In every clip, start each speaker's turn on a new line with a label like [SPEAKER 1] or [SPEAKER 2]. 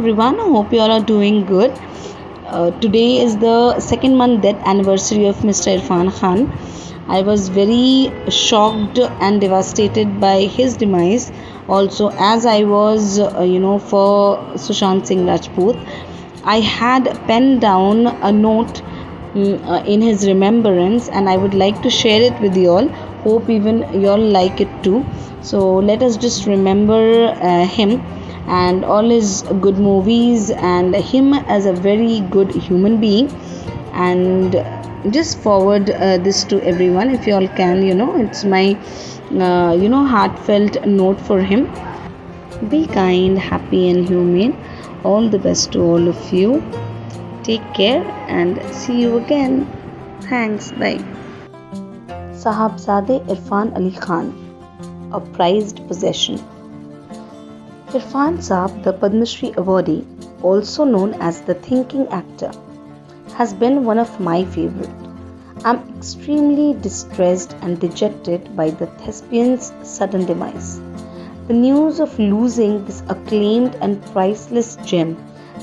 [SPEAKER 1] everyone. I hope you all are doing good. Today is the second month death anniversary of Mr. Irfan Khan. I was very shocked and devastated by his demise. Also, as I was, for Sushant Singh Rajput, I had penned down a note in his remembrance, and I would like to share it with you all. Hope even you all like it too. So let us just remember him and all his good movies and him as a very good human being, and just forward this to everyone if you all can. It's my heartfelt note for him. Be kind, happy and humane. All the best to all of you. Take care and see you again. Thanks. Bye. Sahibzade Irfan Ali Khan, a prized possession. Irfan Saab, the Padma Shri awardee, also known as the thinking actor, has been one of my favorite. I'm extremely distressed and dejected by the thespian's sudden demise. The news of losing this acclaimed and priceless gem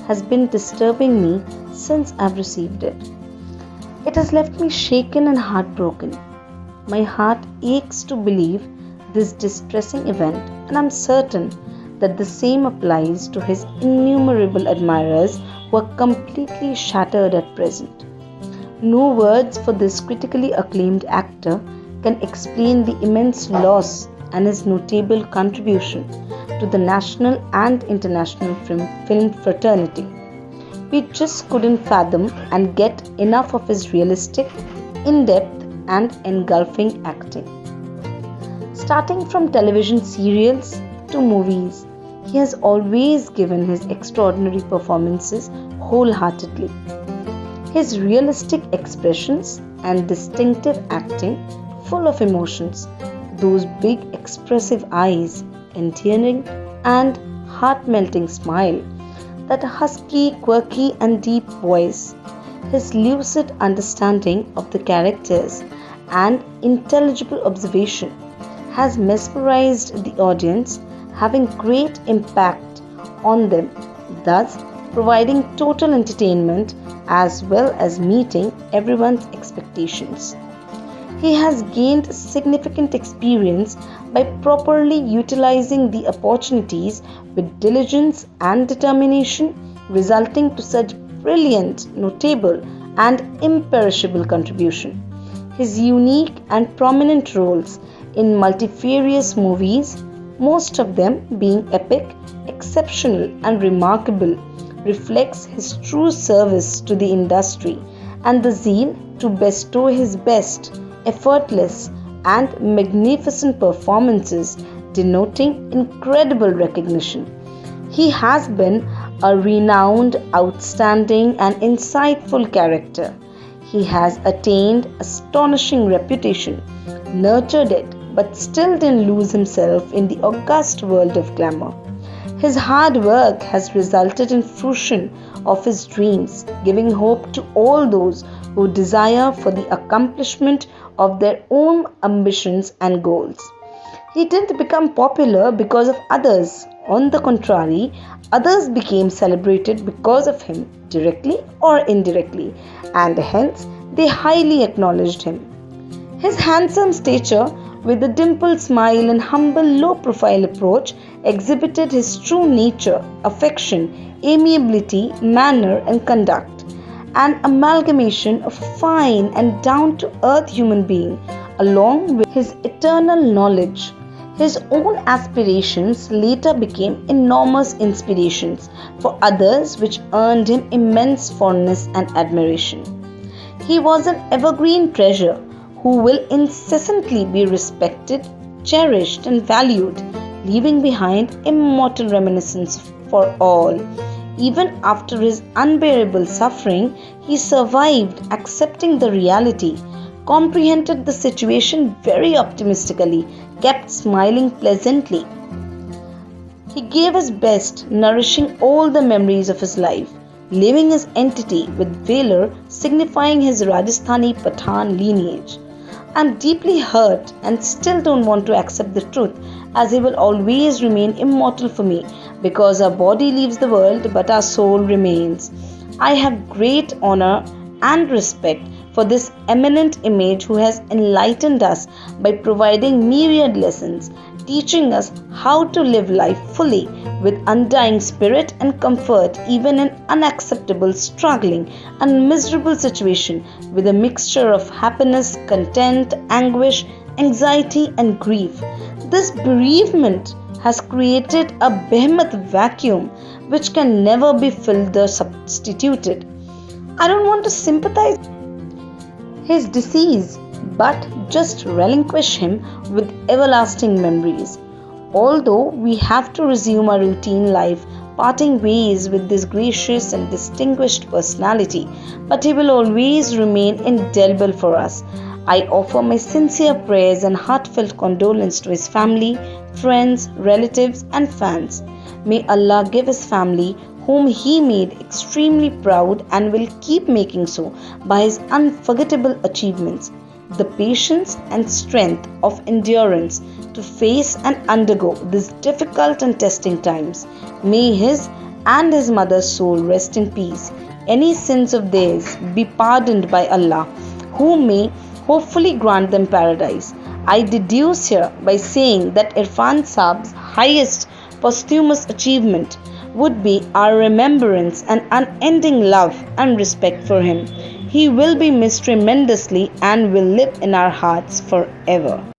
[SPEAKER 1] has been disturbing me since I've received it. It has left me shaken and heartbroken. My heart aches to believe this distressing event, and I'm certain that the same applies to his innumerable admirers who are completely shattered at present. No words for this critically acclaimed actor can explain the immense loss and his notable contribution to the national and international film fraternity. We just couldn't fathom and get enough of his realistic, in-depth and engulfing acting. Starting from television serials to movies, he has always given his extraordinary performances wholeheartedly. His realistic expressions and distinctive acting, full of emotions, those big expressive eyes, endearing and heart-melting smile, that husky, quirky and deep voice, his lucid understanding of the characters and intelligible observation has mesmerized the audience, having great impact on them, thus providing total entertainment as well as meeting everyone's expectations. He has gained significant experience by properly utilizing the opportunities with diligence and determination, resulting to such brilliant, notable, and imperishable contribution. His unique and prominent roles in multifarious movies, most of them being epic, exceptional, and remarkable, reflects his true service to the industry and the zeal to bestow his best, effortless, and magnificent performances, denoting incredible recognition. He has been a renowned, outstanding, and insightful character. He has attained astonishing reputation, nurtured it, but still didn't lose himself in the august world of glamour. His hard work has resulted in fruition of his dreams, giving hope to all those who desire for the accomplishment of their own ambitions and goals. He didn't become popular because of others. On the contrary, others became celebrated because of him, directly or indirectly, and hence they highly acknowledged him. His handsome stature, with a dimpled smile and humble, low-profile approach, exhibited his true nature, affection, amiability, manner, and conduct. An amalgamation of fine and down-to-earth human being, along with his eternal knowledge. His own aspirations later became enormous inspirations for others, which earned him immense fondness and admiration. He was an evergreen treasure who will incessantly be respected, cherished, and valued, leaving behind immortal reminiscence for all. Even after his unbearable suffering, he survived, accepting the reality, comprehended the situation very optimistically, kept smiling pleasantly. He gave his best, nourishing all the memories of his life, leaving his entity with valor, signifying his Rajasthani Pathan lineage. I'm deeply hurt and still don't want to accept the truth, as he will always remain immortal for me, because our body leaves the world but our soul remains. I have great honor and respect for this eminent image who has enlightened us by providing myriad lessons, teaching us how to live life fully with undying spirit and comfort even in unacceptable, struggling and miserable situation with a mixture of happiness, content, anguish, anxiety and grief. This bereavement has created a behemoth vacuum which can never be filled or substituted. I don't want to sympathize his decease, but just relinquish him with everlasting memories. Although we have to resume our routine life, parting ways with this gracious and distinguished personality, but he will always remain indelible for us. I offer my sincere prayers and heartfelt condolence to his family, friends, relatives, and fans. May Allah give his family, whom he made extremely proud and will keep making so by his unforgettable achievements, the patience and strength of endurance to face and undergo these difficult and testing times. May his and his mother's soul rest in peace. Any sins of theirs be pardoned by Allah, who may hopefully grant them paradise. I deduce here by saying that Irfan Saab's highest posthumous achievement would be our remembrance and unending love and respect for him. He will be missed tremendously and will live in our hearts forever.